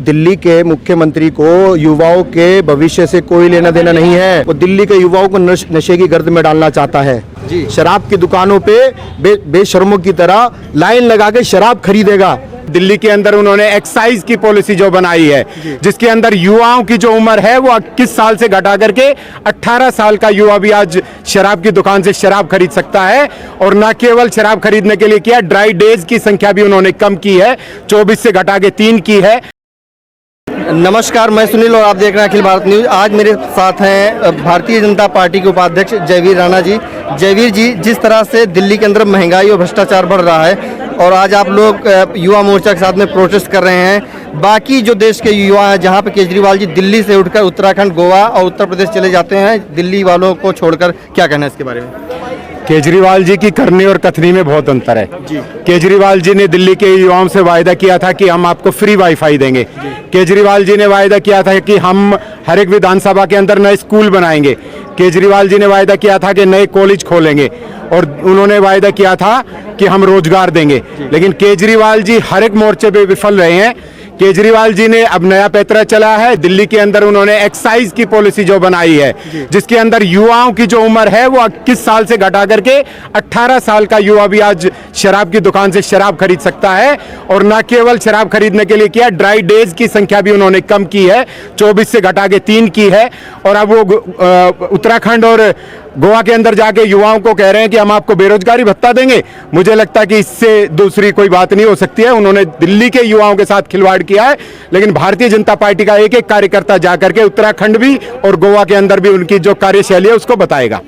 दिल्ली के मुख्यमंत्री को युवाओं के भविष्य से कोई लेना देना नहीं है। वो दिल्ली के युवाओं को नशे की गर्द में डालना चाहता है जी। शराब की दुकानों पे बेशर्मों की तरह लाइन लगा के शराब खरीदेगा। दिल्ली के अंदर उन्होंने एक्साइज की पॉलिसी जो बनाई है, जिसके अंदर युवाओं की जो उम्र है वो 21 साल से घटा करके 18 साल का युवा भी आज शराब की दुकान से शराब खरीद सकता है। और न केवल शराब खरीदने के लिए किया, ड्राई डेज की संख्या भी उन्होंने कम की है, 24 से घटा के 3 की है। नमस्कार, मैं सुनील और आप देख रहे हैं अखिल भारत न्यूज। आज मेरे साथ हैं भारतीय जनता पार्टी के उपाध्यक्ष जयवीर राणा जी। जयवीर जी, जिस तरह से दिल्ली के अंदर महंगाई और भ्रष्टाचार बढ़ रहा है और आज आप लोग युवा मोर्चा के साथ में प्रोटेस्ट कर रहे हैं, बाकी जो देश के युवा हैं, जहां पे केजरीवाल जी दिल्ली से उठकर उत्तराखंड, गोवा और उत्तर प्रदेश चले जाते हैं दिल्ली वालों को छोड़कर, क्या कहना है इसके बारे में? केजरीवाल जी की करनी और कथनी में बहुत अंतर है जी। केजरीवाल जी ने दिल्ली के युवाओं से वायदा किया था कि हम आपको फ्री वाईफाई देंगे। केजरीवाल जी ने वायदा किया था कि हम हर एक विधानसभा के अंदर नए स्कूल बनाएंगे। केजरीवाल जी ने वायदा किया था कि नए कॉलेज खोलेंगे और उन्होंने वायदा किया था कि हम रोजगार देंगे। लेकिन केजरीवाल जी हर एक मोर्चे पे विफल रहे हैं। केजरीवाल जी ने अब नया पैतरा चला है। दिल्ली के अंदर उन्होंने एक्साइज की पॉलिसी जो बनाई है, जिसके अंदर युवाओं की जो उम्र है वो 21 साल से घटा करके 18 साल का युवा भी आज शराब की दुकान से शराब खरीद सकता है। और न केवल शराब खरीदने के लिए किया, ड्राई डेज की संख्या भी उन्होंने कम की है, 24 से घटा के 3 की है। और अब वो उत्तराखंड और गोवा के अंदर जाके युवाओं को कह रहे हैं कि हम आपको बेरोजगारी भत्ता देंगे। मुझे लगता है कि इससे दूसरी कोई बात नहीं हो सकती है। उन्होंने दिल्ली के युवाओं के साथ खिलवाड़ किया है, लेकिन भारतीय जनता पार्टी का एक एक कार्यकर्ता जाकर के उत्तराखंड भी और गोवा के अंदर भी उनकी जो कार्यशैली है उसको बताएगा।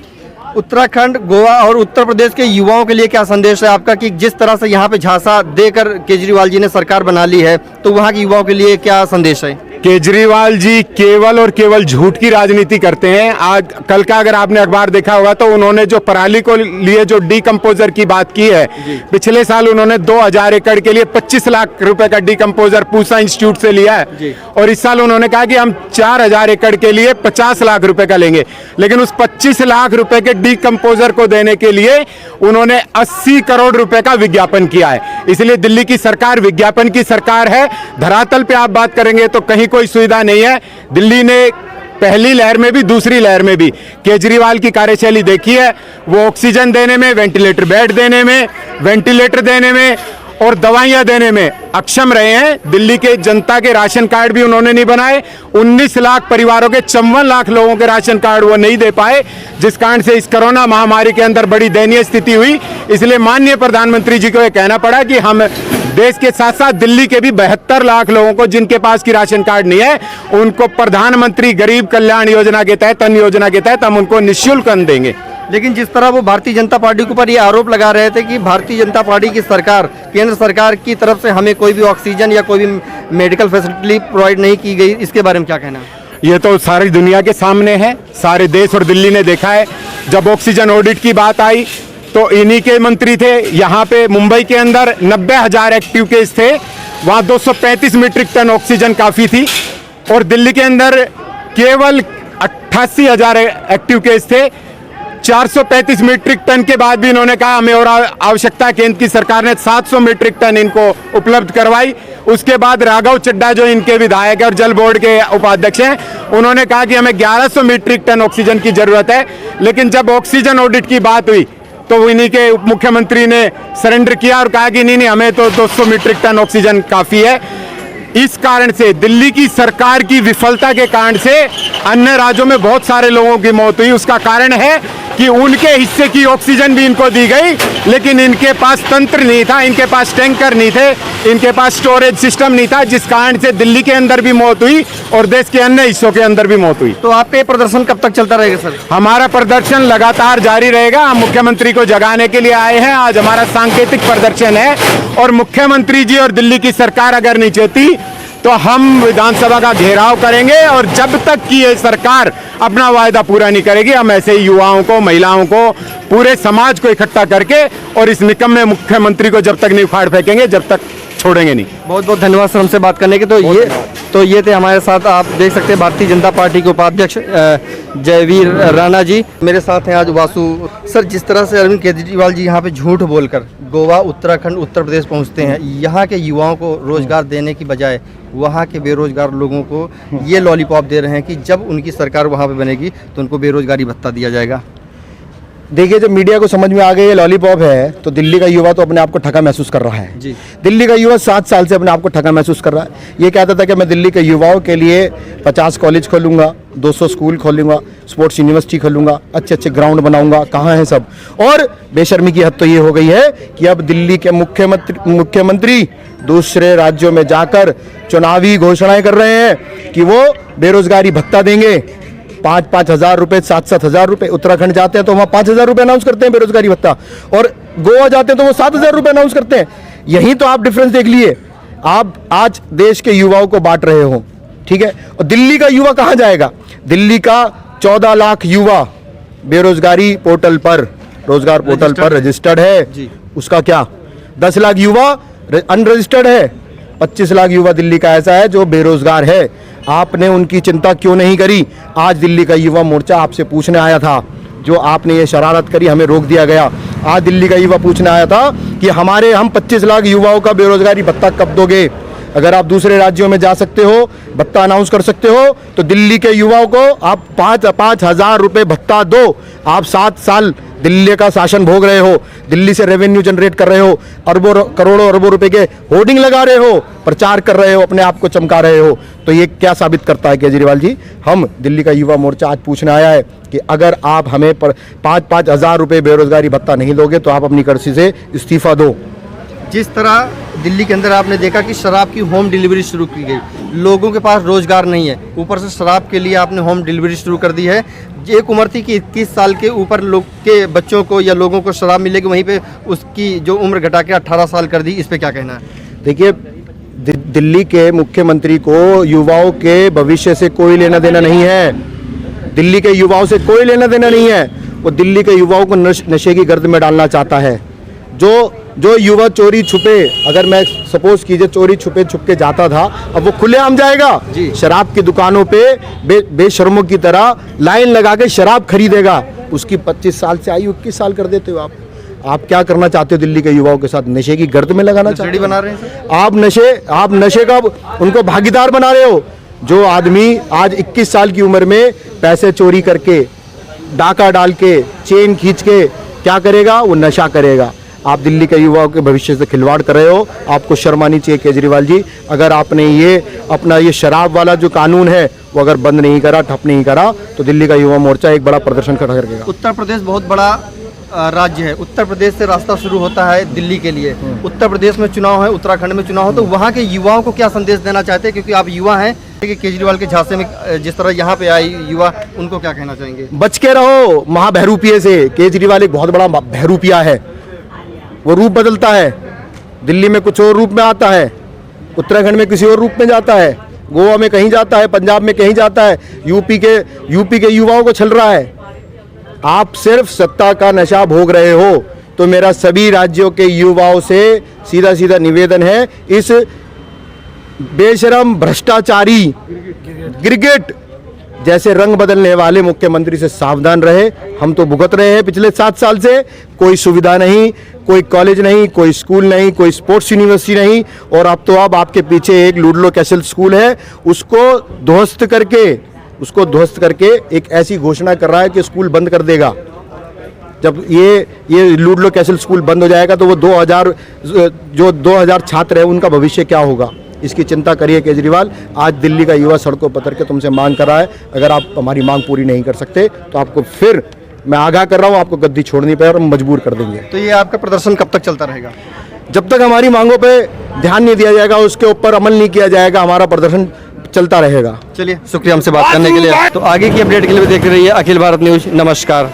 उत्तराखंड, गोवा और उत्तर प्रदेश के युवाओं के लिए क्या संदेश है आपका कि जिस तरह से यहाँ पे झांसा देकर केजरीवाल जी ने सरकार बना ली है, तो वहाँ के युवाओं के लिए क्या संदेश है? केजरीवाल जी केवल और केवल झूठ की राजनीति करते हैं। आज कल का अगर आपने अखबार देखा होगा तो उन्होंने जो पराली को लिए जो डीकंपोजर की बात की है, पिछले साल उन्होंने 2000 एकड़ के लिए 25 लाख रुपए का डीकंपोजर पूसा इंस्टीट्यूट से लिया है। और इस साल उन्होंने कहा कि हम 4000 एकड़ के लिए 50 लाख रुपए का लेंगे। लेकिन उस 25 लाख रुपए के डीकंपोजर को देने के लिए उन्होंने 80 करोड़ रुपए का विज्ञापन किया है। इसलिए दिल्ली की सरकार विज्ञापन की सरकार है। धरातल पे आप बात करेंगे तो कहीं कोई सुविधा नहीं है। दिल्ली ने पहली लहर में भी दूसरी लहर में भी केजरीवाल की कार्यशैली देखी है। वो ऑक्सीजन देने में, वेंटिलेटर बेड देने में, वेंटिलेटर देने में और दवाइयां देने में अक्षम रहे हैं। दिल्ली के जनता के राशन कार्ड भी उन्होंने नहीं बनाए। 19 लाख परिवारों के 54 लाख लोगों के राशन कार्ड वो नहीं दे पाए, जिस कारण से इस कोरोना महामारी के अंदर बड़ी दयनीय स्थिति हुई। इसलिए माननीय प्रधानमंत्री जी को यह कहना पड़ा कि हम देश के साथ साथ दिल्ली के भी 72 लाख लोगों को जिनके पास की राशन कार्ड नहीं है, उनको प्रधानमंत्री गरीब कल्याण योजना के तहत, अन्न योजना के तहत हम उनको निःशुल्क अन्न देंगे। लेकिन जिस तरह वो भारतीय जनता पार्टी के ऊपर ये आरोप लगा रहे थे कि भारतीय जनता पार्टी की सरकार, केंद्र सरकार की तरफ से हमें कोई भी ऑक्सीजन या कोई भी मेडिकल फैसिलिटी प्रोवाइड नहीं की गई, इसके बारे में क्या कहना है? ये तो सारी दुनिया के सामने है, सारे देश और दिल्ली ने देखा है। जब ऑक्सीजन ऑडिट की बात आई तो इन्हीं के मंत्री थे। यहाँ पे मुंबई के अंदर 90,000 एक्टिव केस थे, वहाँ 235 मीट्रिक टन ऑक्सीजन काफ़ी थी। और दिल्ली के अंदर केवल 88,000 एक्टिव केस थे। 435 मीट्रिक टन के बाद भी इन्होंने कहा हमें और आवश्यकता है। केंद्र की सरकार ने 700 मीट्रिक टन इनको उपलब्ध करवाई। उसके बाद राघव चड्ढा जो इनके विधायक और जल बोर्ड के उपाध्यक्ष हैं, उन्होंने कहा कि हमें 1100 मीट्रिक टन ऑक्सीजन की जरूरत है। लेकिन जब ऑक्सीजन ऑडिट की बात हुई तो इन्हीं के उप मुख्यमंत्री ने सरेंडर किया और कहा कि नहीं, हमें तो 200 मीट्रिक टन ऑक्सीजन काफ़ी है। इस कारण से दिल्ली की सरकार की विफलता के कारण से अन्य राज्यों में बहुत सारे लोगों की मौत हुई। उसका कारण है कि उनके हिस्से की ऑक्सीजन भी इनको दी गई, लेकिन इनके पास तंत्र नहीं था, इनके पास टैंकर नहीं थे, इनके पास स्टोरेज सिस्टम नहीं था, जिस कारण से दिल्ली के अंदर भी मौत हुई और देश के अन्य हिस्सों के अंदर भी मौत हुई। तो आपका प्रदर्शन कब तक चलता रहेगा सर? हमारा प्रदर्शन लगातार जारी रहेगा। हम मुख्यमंत्री को जगाने के लिए आए हैं। आज हमारा सांकेतिक प्रदर्शन है और मुख्यमंत्री जी और दिल्ली की सरकार अगर नहीं चाहती तो हम विधानसभा का घेराव करेंगे। और जब तक कि ये सरकार अपना वायदा पूरा नहीं करेगी, हम ऐसे ही युवाओं को, महिलाओं को, पूरे समाज को इकट्ठा करके और इस निकम्मे मुख्यमंत्री को जब तक नहीं उखाड़ फेंकेंगे, जब तक छोड़ेंगे नहीं। बहुत बहुत धन्यवाद सर हमसे बात करने के। तो ये तो ये थे हमारे साथ, आप देख सकते हैं भारतीय जनता पार्टी के उपाध्यक्ष जयवीर राणा जी मेरे साथ हैं आज। वासु सर, जिस तरह से अरविंद केजरीवाल जी यहाँ पे झूठ बोलकर गोवा, उत्तराखंड, उत्तर प्रदेश पहुँचते हैं, यहाँ के युवाओं को रोजगार देने की बजाय वहाँ के बेरोजगार लोगों को ये लॉलीपॉप दे रहे हैं कि जब उनकी सरकार वहाँ पे बनेगी तो उनको बेरोजगारी भत्ता दिया जाएगा। देखिए, जब मीडिया को समझ में आ गया ये लॉलीपॉप है तो दिल्ली का युवा तो अपने आप को ठगा महसूस कर रहा है जी। दिल्ली का युवा 7 साल से अपने आप को ठगा महसूस कर रहा है। ये कहता था कि मैं दिल्ली के युवाओं के लिए 50 कॉलेज खोलूंगा, 200 स्कूल खोलूंगा, स्पोर्ट्स यूनिवर्सिटी खोलूंगा, अच्छे अच्छे ग्राउंड बनाऊंगा। कहाँ है सब? और बेशर्मी की हद तो ये हो गई है कि अब दिल्ली के मुख्यमंत्री दूसरे राज्यों में जाकर चुनावी घोषणाएं कर रहे हैं कि वो बेरोजगारी भत्ता देंगे। 5-5 हज़ार रुपए, 7-7 हज़ार रुपए। उत्तराखंड जाते हैं तो वहाँ 5 हज़ार रुपए अनाउंस करते हैं बेरोजगारी भत्ता, और गोवा जाते हैं तो वो 7 हज़ार रुपए अनाउंस करते हैं। यही तो आप डिफरेंस देख लिए। आप आज देश के युवाओं को बांट रहे हो, ठीक है, और दिल्ली का युवा कहाँ जाएगा? दिल्ली का 14 लाख युवा बेरोजगारी पोर्टल पर, रोजगार पोर्टल पर रजिस्टर्ड है। उसका क्या? 10 लाख युवा अनरजिस्टर्ड है। 25 लाख युवा दिल्ली का ऐसा है जो बेरोजगार है। आपने उनकी चिंता क्यों नहीं करी? आज दिल्ली का युवा मोर्चा आपसे पूछने आया था, जो आपने ये शरारत करी, हमें रोक दिया गया। आज दिल्ली का युवा पूछने आया था कि हम 25 लाख युवाओं का बेरोजगारी भत्ता कब दोगे? अगर आप दूसरे राज्यों में जा सकते हो, भत्ता अनाउंस कर सकते हो, तो दिल्ली के युवाओं को आप 5-5 हज़ार रुपए भत्ता दो। आप 7 साल दिल्ली का शासन भोग रहे हो, दिल्ली से रेवेन्यू जनरेट कर रहे हो, अरबों करोड़ों अरबों रुपए के होर्डिंग लगा रहे हो, प्रचार कर रहे हो, अपने आप को चमका रहे हो। तो ये क्या साबित करता है केजरीवाल जी? हम दिल्ली का युवा मोर्चा आज पूछने आया है कि अगर आप हमें 5-5 हज़ार रुपए बेरोजगारी भत्ता नहीं दोगे तो आप अपनी कुर्सी से इस्तीफा दो। जिस तरह दिल्ली के अंदर आपने देखा कि शराब की होम डिलीवरी शुरू की गई, लोगों के पास रोजगार नहीं है, ऊपर से शराब के लिए आपने होम डिलीवरी शुरू कर दी है। एक उम्र थी कि 21 साल के ऊपर लोग के बच्चों को या लोगों को शराब मिलेगी, वहीं पे उसकी जो उम्र घटा के 18 साल कर दी। इस पे क्या कहना है? देखिए, दिल्ली के मुख्यमंत्री को युवाओं के भविष्य से कोई लेना देना नहीं है। दिल्ली के युवाओं से कोई लेना देना नहीं है। वो दिल्ली के युवाओं को नशे की गर्द में डालना चाहता है। जो युवा चोरी छुपे, अगर मैं सपोज कीजिए चोरी छुपे छुप के जाता था, अब वो खुलेआम जाएगा जी। शराब की दुकानों पे बेशर्मों की तरह लाइन लगा के शराब खरीदेगा। उसकी 25 साल से आयु 21 साल कर देते हो आप क्या करना चाहते हो? दिल्ली के युवाओं के साथ नशे की गर्द में लगाना चाहते हो? बना रहे हैं आप नशे का उनको भागीदार बना रहे हो। जो आदमी आज 21 साल की उम्र में पैसे चोरी करके, डाका डाल के, चेन खींच के क्या करेगा? वो नशा करेगा। आप दिल्ली के युवाओं के भविष्य से खिलवाड़ कर रहे हो। आपको शर्म आनी चाहिए केजरीवाल जी। अगर आपने ये शराब वाला जो कानून है वो अगर बंद नहीं करा, ठप नहीं करा, तो दिल्ली का युवा मोर्चा एक बड़ा प्रदर्शन करेगा। उत्तर प्रदेश बहुत बड़ा राज्य है। उत्तर प्रदेश से रास्ता शुरू होता है दिल्ली के लिए। उत्तर प्रदेश में चुनाव है, उत्तराखंड में चुनाव हो, तो वहाँ के युवाओं को क्या संदेश देना चाहते हैं? क्योंकि आप युवा हैं, केजरीवाल के झांसे में जिस तरह यहाँ पे आए युवा, उनको क्या कहना चाहेंगे? बच के रहो महाबहरूपिये से। केजरीवाल एक बहुत बड़ा बहरूपिया है। वो रूप बदलता है। दिल्ली में कुछ और रूप में आता है, उत्तराखंड में किसी और रूप में जाता है, गोवा में कहीं जाता है, पंजाब में कहीं जाता है, यूपी के युवाओं को छल रहा है। आप सिर्फ सत्ता का नशा भोग रहे हो। तो मेरा सभी राज्यों के युवाओं से सीधा सीधा निवेदन है, इस बेशरम भ्रष्टाचारी गिरगिट जैसे रंग बदलने वाले मुख्यमंत्री से सावधान रहे। हम तो भुगत रहे हैं पिछले 7 साल से। कोई सुविधा नहीं, कोई कॉलेज नहीं, कोई स्कूल नहीं, कोई स्पोर्ट्स यूनिवर्सिटी नहीं, और अब आपके पीछे एक लूडलो कैसल स्कूल है, उसको ध्वस्त करके एक ऐसी घोषणा कर रहा है कि स्कूल बंद कर देगा। जब ये लूडलो कैसल स्कूल बंद हो जाएगा तो वो 2000 छात्र हैं, उनका भविष्य क्या होगा? इसकी चिंता करिए केजरीवाल। आज दिल्ली का युवा सड़कों पर उतर के तुमसे मांग कर रहा है। अगर आप हमारी मांग पूरी नहीं कर सकते तो आपको फिर मैं आगाह कर रहा हूँ, आपको गद्दी छोड़नी पड़ेगी और हम मजबूर कर देंगे। तो ये आपका प्रदर्शन कब तक चलता रहेगा? जब तक हमारी मांगों पे ध्यान नहीं दिया जाएगा, उसके ऊपर अमल नहीं किया जाएगा, हमारा प्रदर्शन चलता रहेगा। चलिए, शुक्रिया हमसे बात करने के लिए। तो आगे की अपडेट के लिए देखते रहिए अखिल भारत न्यूज। नमस्कार।